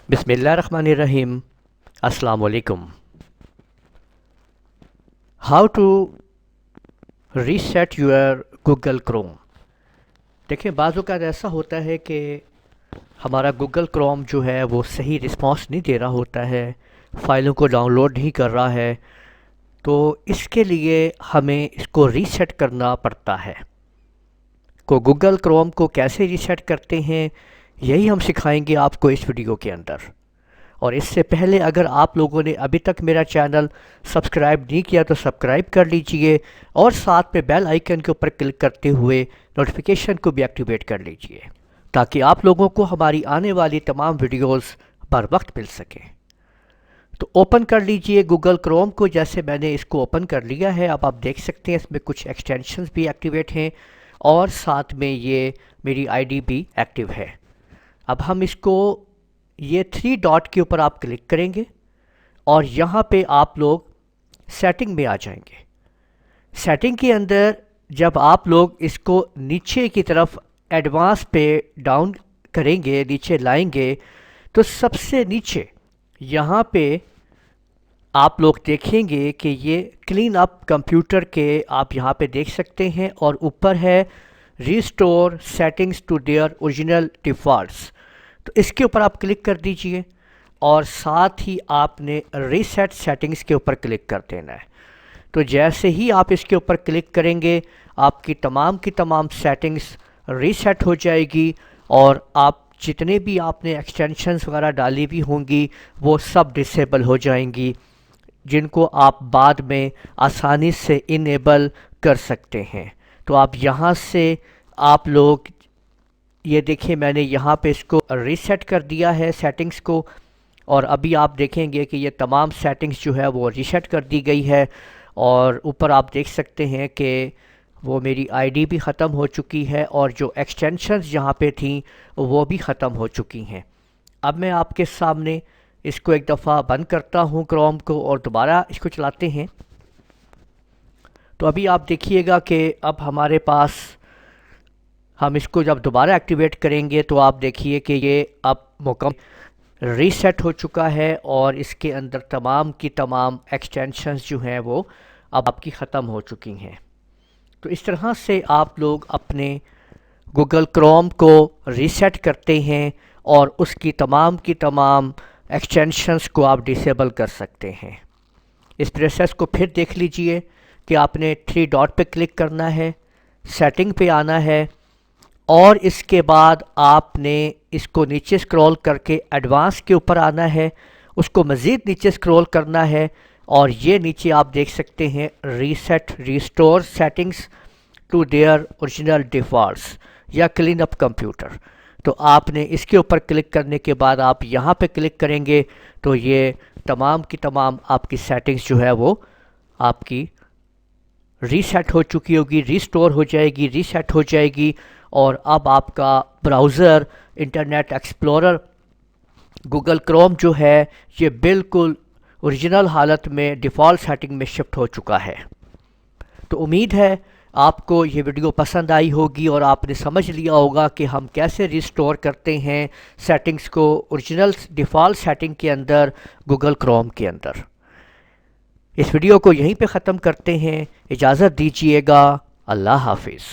बिस्मिल्लाहिर्रहमानिर्रहीम। अस्सलाम वालेकुम। How to reset your Google Chrome. देखिए, बाज़ औक़ात ऐसा होता है कि हमारा गूगल क्रोम जो है वो सही रिस्पॉन्स नहीं दे रहा होता है, फ़ाइलों को डाउनलोड नहीं कर रहा है। तो इसके लिए हमें इसको रीसेट करना पड़ता है। को गूगल क्रोम को कैसे रीसेट करते हैं, यही हम सिखाएंगे आपको इस वीडियो के अंदर। और इससे पहले अगर आप लोगों ने अभी तक मेरा चैनल सब्सक्राइब नहीं किया तो सब्सक्राइब कर लीजिए और साथ में बेल आइकन के ऊपर क्लिक करते हुए नोटिफिकेशन को भी एक्टिवेट कर लीजिए, ताकि आप लोगों को हमारी आने वाली तमाम वीडियोस बर वक्त मिल सकें। तो ओपन कर लीजिए गूगल क्रोम को। जैसे मैंने इसको ओपन कर लिया है, अब आप देख सकते हैं इसमें कुछ एक्सटेंशंस भी एक्टिवेट हैं और साथ में ये मेरी आईडी भी एक्टिव है। अब हम इसको ये 3 डॉट के ऊपर आप क्लिक करेंगे और यहाँ पे आप लोग सेटिंग में आ जाएंगे। सेटिंग के अंदर जब आप लोग इसको नीचे की तरफ एडवांस पे डाउन करेंगे, नीचे लाएंगे, तो सबसे नीचे यहाँ पे आप लोग देखेंगे कि ये क्लीन अप कंप्यूटर के आप यहाँ पे देख सकते हैं और ऊपर है restore settings to their original defaults. तो इसके ऊपर आप क्लिक कर दीजिए और साथ ही आपने रीसेट सेटिंग्स के ऊपर क्लिक कर देना है। तो जैसे ही आप इसके ऊपर क्लिक करेंगे, आपकी तमाम की तमाम सेटिंग्स रीसेट हो जाएगी और आप जितने भी आपने एक्सटेंशंस वगैरह डाली भी होंगी वो सब डिसेबल हो जाएंगी, जिनको आप बाद में आसानी से इनेबल कर सकते हैं। तो आप यहाँ से आप लोग ये देखिए, मैंने यहाँ पे इसको रीसेट कर दिया है सेटिंग्स को, और अभी आप देखेंगे कि ये तमाम सेटिंग्स जो है वो रीसेट कर दी गई है। और ऊपर आप देख सकते हैं कि वो मेरी आईडी भी ख़त्म हो चुकी है और जो एक्सटेंशंस यहाँ पे थी वो भी ख़त्म हो चुकी हैं। अब मैं आपके सामने इसको एक दफ़ा बंद करता हूँ क्रोम को और दोबारा इसको चलाते हैं। तो अभी आप देखिएगा कि अब हमारे पास, हम इसको जब दोबारा एक्टिवेट करेंगे तो आप देखिए कि ये अब मुकम्मल रीसेट हो चुका है और इसके अंदर तमाम की तमाम एक्सटेंशंस जो हैं वो अब आपकी ख़त्म हो चुकी हैं। तो इस तरह से आप लोग अपने गूगल क्रोम को रीसेट करते हैं और उसकी तमाम की तमाम एक्सटेंशंस को आप डिसेबल कर सकते हैं। इस प्रोसेस को फिर देख लीजिए कि आपने 3 डॉट पे क्लिक करना है, सेटिंग पे आना है और इसके बाद आपने इसको नीचे स्क्रॉल करके एडवांस के ऊपर आना है, उसको मज़ीद नीचे स्क्रॉल करना है और ये नीचे आप देख सकते हैं reset restore settings to their original defaults या क्लीन अप कंप्यूटर। तो आपने इसके ऊपर क्लिक करने के बाद आप यहाँ पे क्लिक करेंगे तो ये तमाम की तमाम आपकी सेटिंग्स जो है वो आपकी रीसेट हो चुकी होगी, रिस्टोर हो जाएगी, रीसेट हो जाएगी। और अब आपका browser, internet explorer, Google Chrome जो है ये बिल्कुल ओरिजिनल हालत में डिफ़ॉल्ट सेटिंग में शिफ्ट हो चुका है। तो उम्मीद है आपको ये वीडियो पसंद आई होगी और आपने समझ लिया होगा कि हम कैसे रिस्टोर करते हैं सेटिंग्स को ओरिजिनल डिफ़ॉल्ट सेटिंग के अंदर गूगल क्रोम के अंदर। इस वीडियो को यहीं पे ख़त्म करते हैं। इजाज़त दीजिएगा। अल्लाह हाफिज़।